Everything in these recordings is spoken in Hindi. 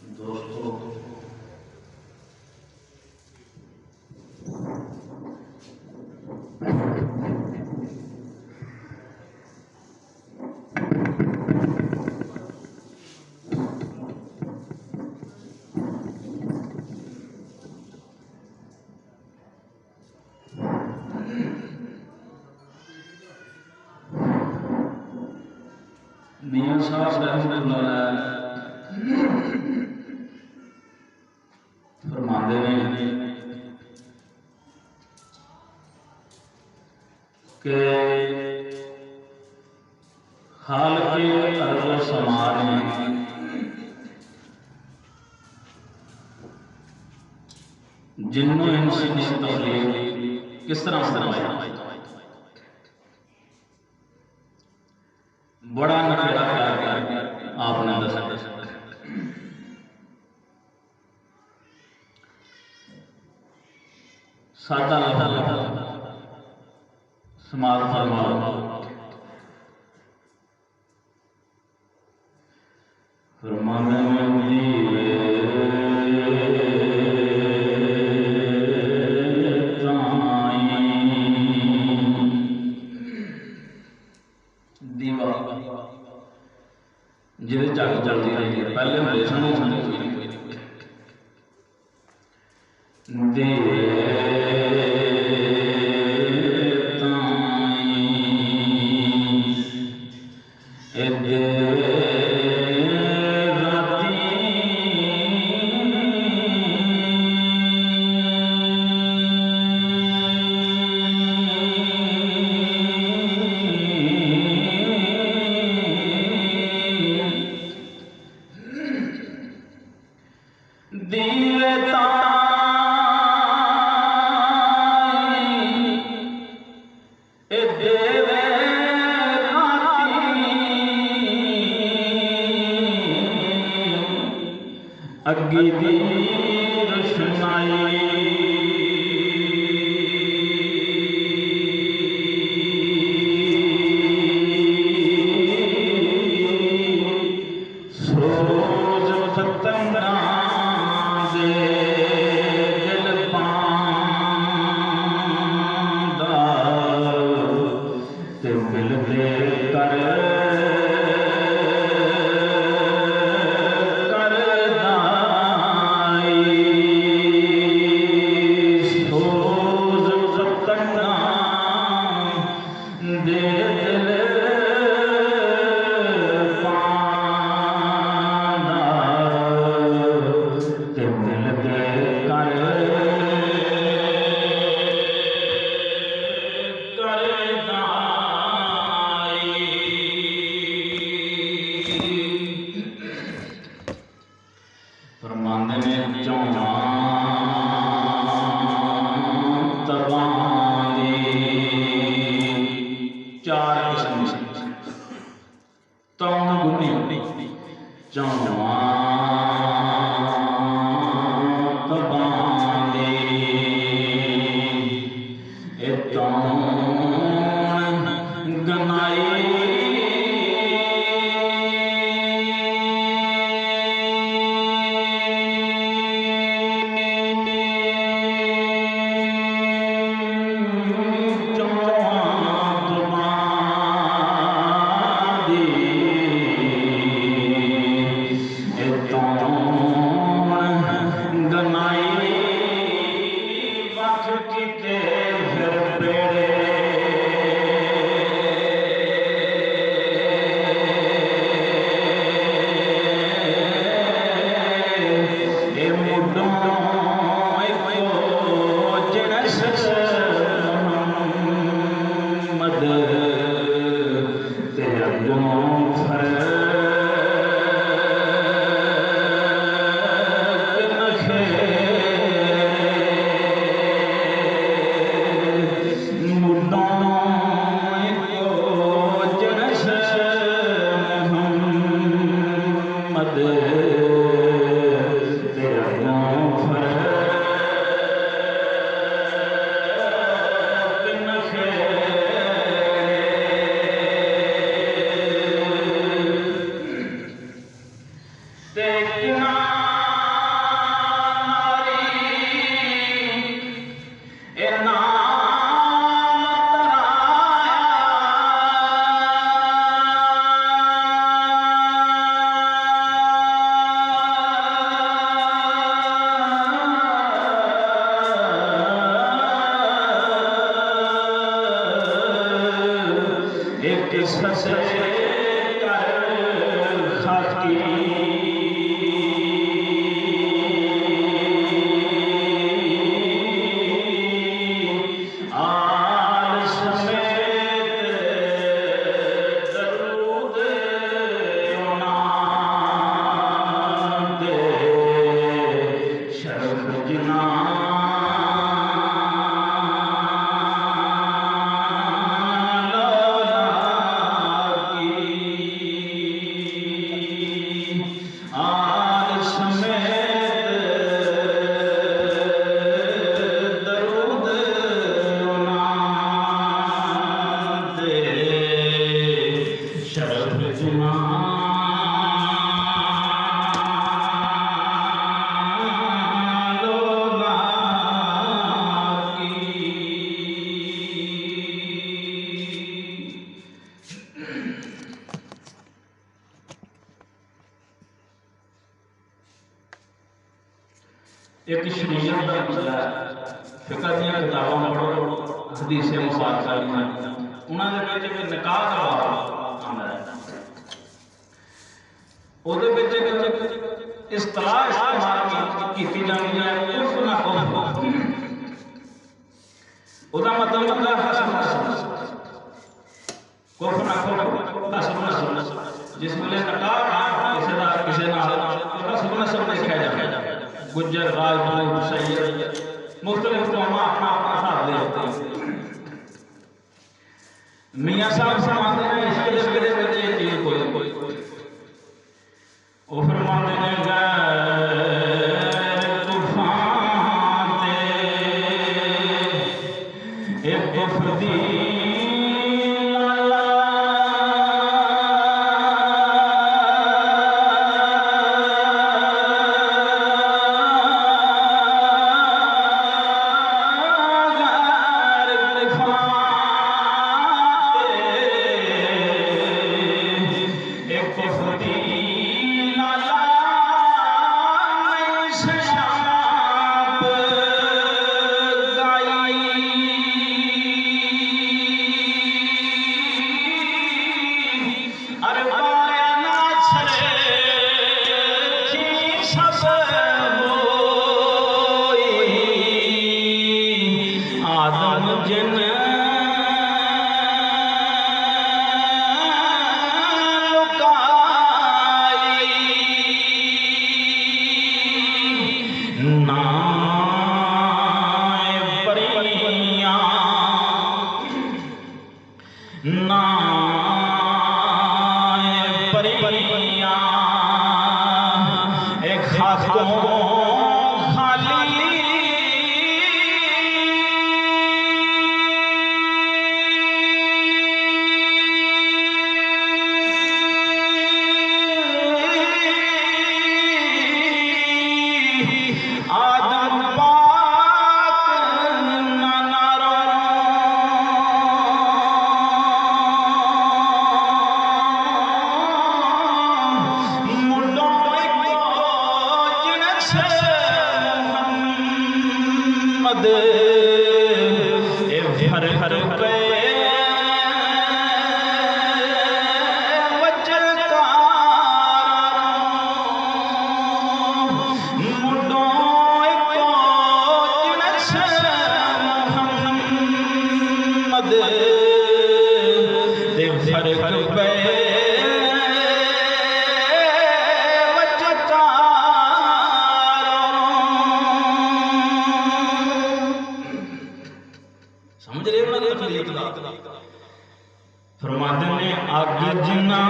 दोस्तों, मियां साहब रहमतुल्लाह फरमाते हैं कि खालिक़े अर्ज़ व समा ने जिन्नो इंसी की तख्लीक किस तरह फरमाया। बड़ा नखेड़ा करके आपने दसा सादा समाज फरमाओ। फरमाने जिहदे जग चलती रही है। पहले होंदे सन अग्गी दी रोशनाई सोज पतंगा दे दिल पांदा ते मिलदे कर देखना एक शरीयत का मसला है, फिकर दी किताबां पढ़ो, हदीसे मुबारक उन्होंने निकाह का बाब आंदा है, उहदे विच इस्तलाह इस्तेमाल की जाती है कुफ्र ना कुफ्र, उहदा मतलब होता है हसन नस्ब, कुफ्र ना कुफ्र हसन नस्ब, जिस वेले निकाह किसी दा किसी नाल हसन नस्ब देखा जाता है, गुज्जर राजपूत सैयद मुख्तलिफ कौमां अपना अपना हिसाब दे होते हैं। मियाँ साहब फरमाते हैं इसके लिए ये चीज कोई वो फरमाते हैं गैर तूफान ते एक कुफ्र दी फरमाते ने अग जिन्ना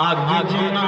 अग जिन्ना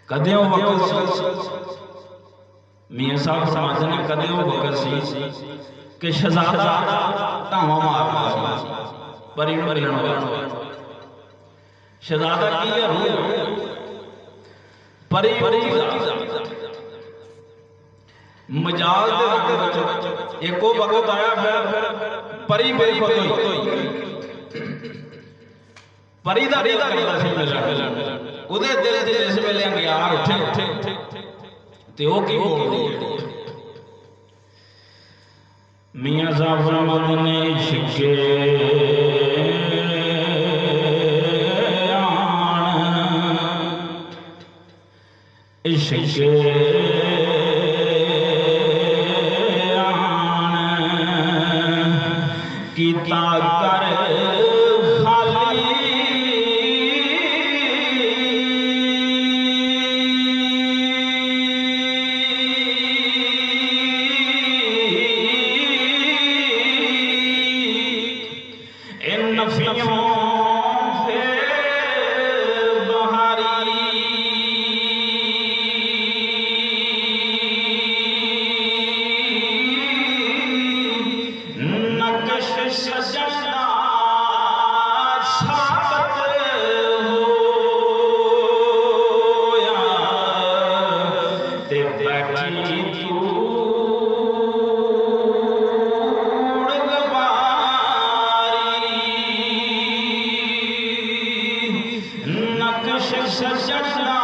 कदे मियाँ साहब फरमाते हैं कदे वक्त सी कि शहजादा धावा मारदा सी परी नूं मिलण वाला शहजादा की है रूह परी मजाल दे रंग विच एक वक्त आया फिर परी बेखुद होई परी दा करदा सी मिलण उहदे दिल च जिस वेले अंगियार उठे ते वो की बोल दी मियां जाफर अहमद ने इश्क इश्क कीता कर खाली इन नफियों से बहारी नक्श सजना साबत होया ते बैठी तू नक्श सजना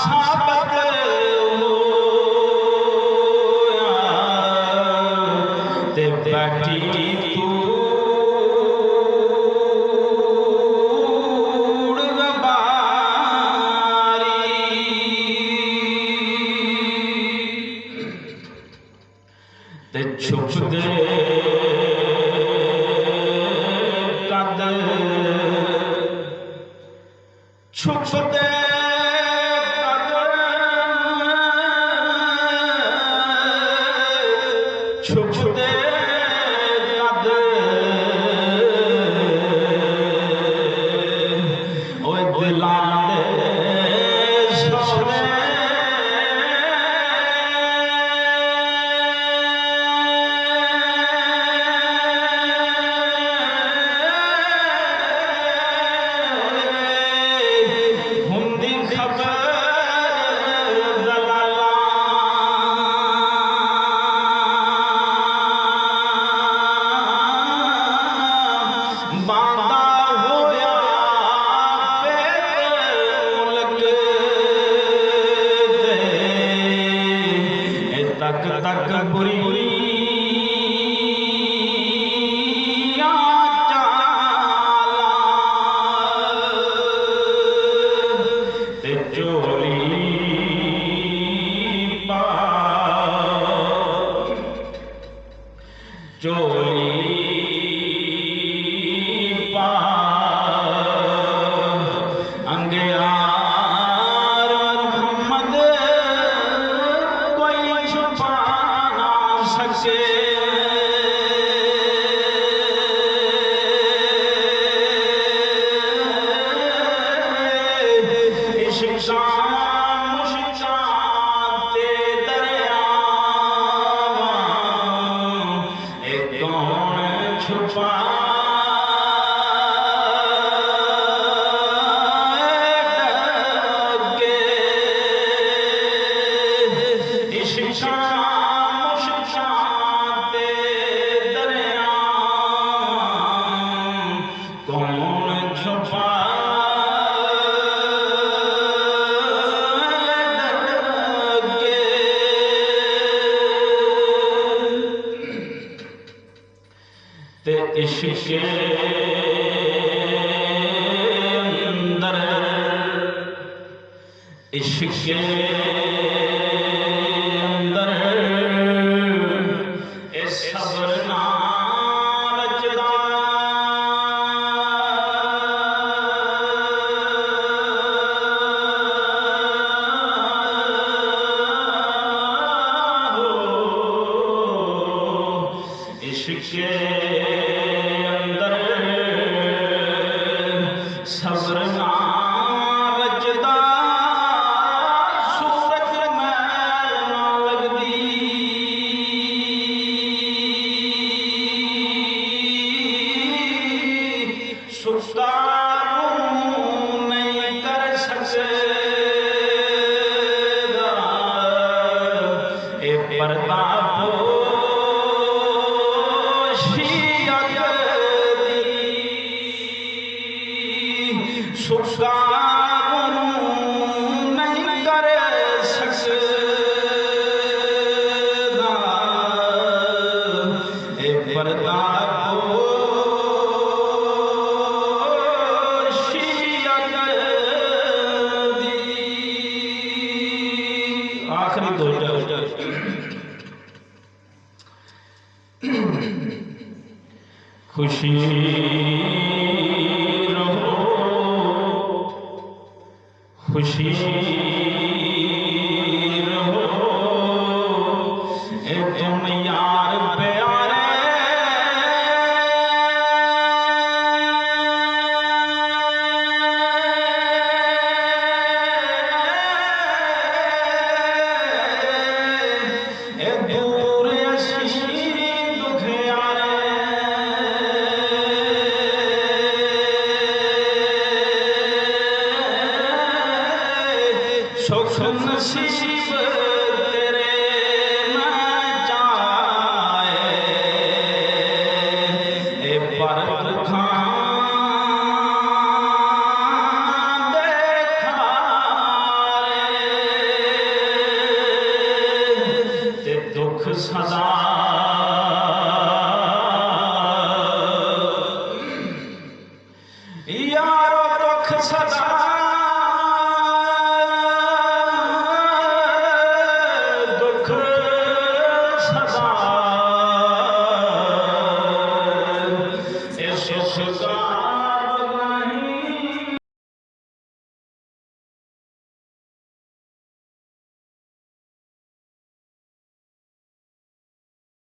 साबत होया ते बैठी तू ते छुप दे कद छुप दे कद छुप दे कद ओए दिलां दे सोने हुंदी खबर दलाला बांदा होया मुल्क दे तक तक बुरी चोली पा चोली पा अंगियार मोहम्मद कोई छुपा ना सके छुपा ते इश्क अंदर इश्क अंदर इस सब्र नाल रचदा इश्क सब्र नाल रचदा सूरत मैल ना लगदी सुस्ता नहीं कर सकदा ए पर्दा सुस्ता नहीं कर सकदा आखिरी दो जल खुशी रहो खुशी रहो ए तुम यार प्यारे ए दूर अशी दुख यारे सुख नसीब तेरे न जाए ए पर देखा रे ते दुख सदा